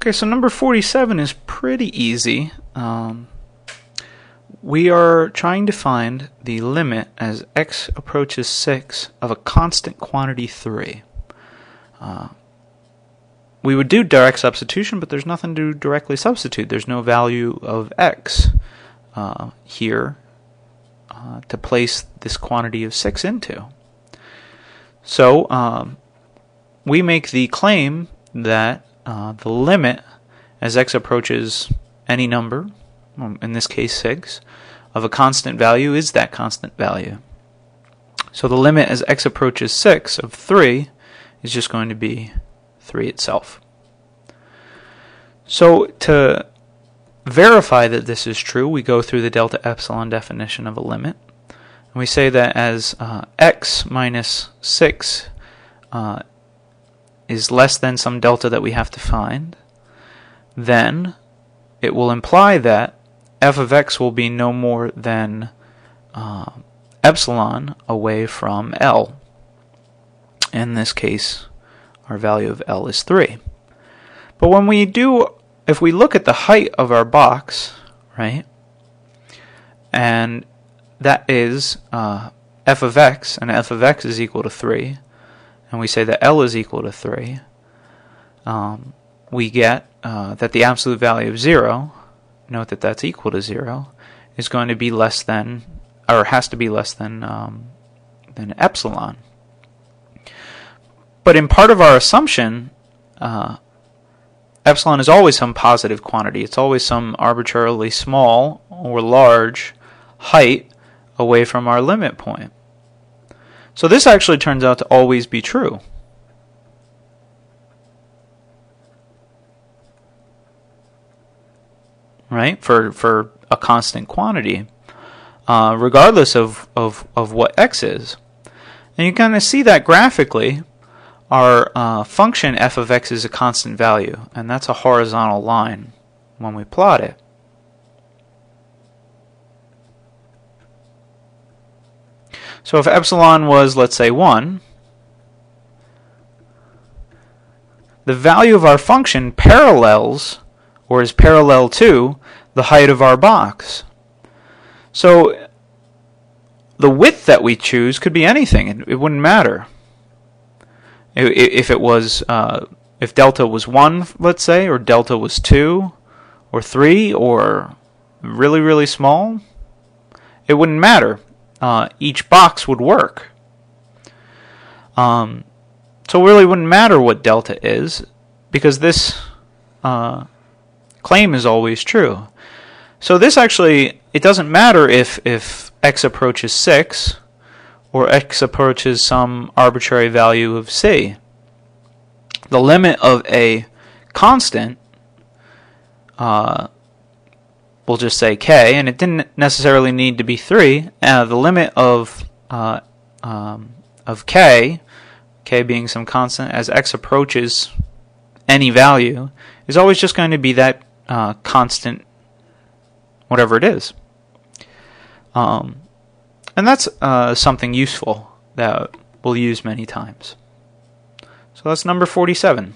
Okay, so number 47 is pretty easy. We are trying to find the limit as x approaches 6 of a constant quantity 3. We would do direct substitution, but there's nothing to directly substitute. There's no value of x here to place this quantity of 6 into. So we make the claim that the limit as x approaches any number, in this case 6, of a constant value is that constant value. So the limit as x approaches 6 of 3 is just going to be 3 itself. So to verify that this is true, we go through the delta epsilon definition of a limit. And we say that as x minus 6 is less than some delta that we have to find, then it will imply that f of x will be no more than epsilon away from L. In this case, our value of L is 3. But when we do, if we look at the height of our box, right, and that is f of x, and f of x is equal to 3, and we say that L is equal to 3, we get that the absolute value of 0, note that that's equal to 0, is going to be less than, or has to be less than epsilon. But in part of our assumption, epsilon is always some positive quantity. It's always some arbitrarily small or large height away from our limit point. So this actually turns out to always be true. Right? For a constant quantity, regardless of what x is. And you kind of see that graphically. Our function f of x is a constant value, and that's a horizontal line when we plot it. So if epsilon was, let's say, 1, the value of our function parallels, or is parallel to, the height of our box. So the width that we choose could be anything. It wouldn't matter. If it was, if delta was 1, let's say, or delta was 2, or 3, or really, really small, it wouldn't matter. Each box would work. So it really wouldn't matter what delta is, because this claim is always true. So this actually, it doesn't matter if x approaches 6, or x approaches some arbitrary value of c. The limit of a constant, we'll just say k, and it didn't necessarily need to be 3. The limit of k being some constant, as x approaches any value, is always just going to be that constant, whatever it is. And that's something useful that we'll use many times. So that's number 47.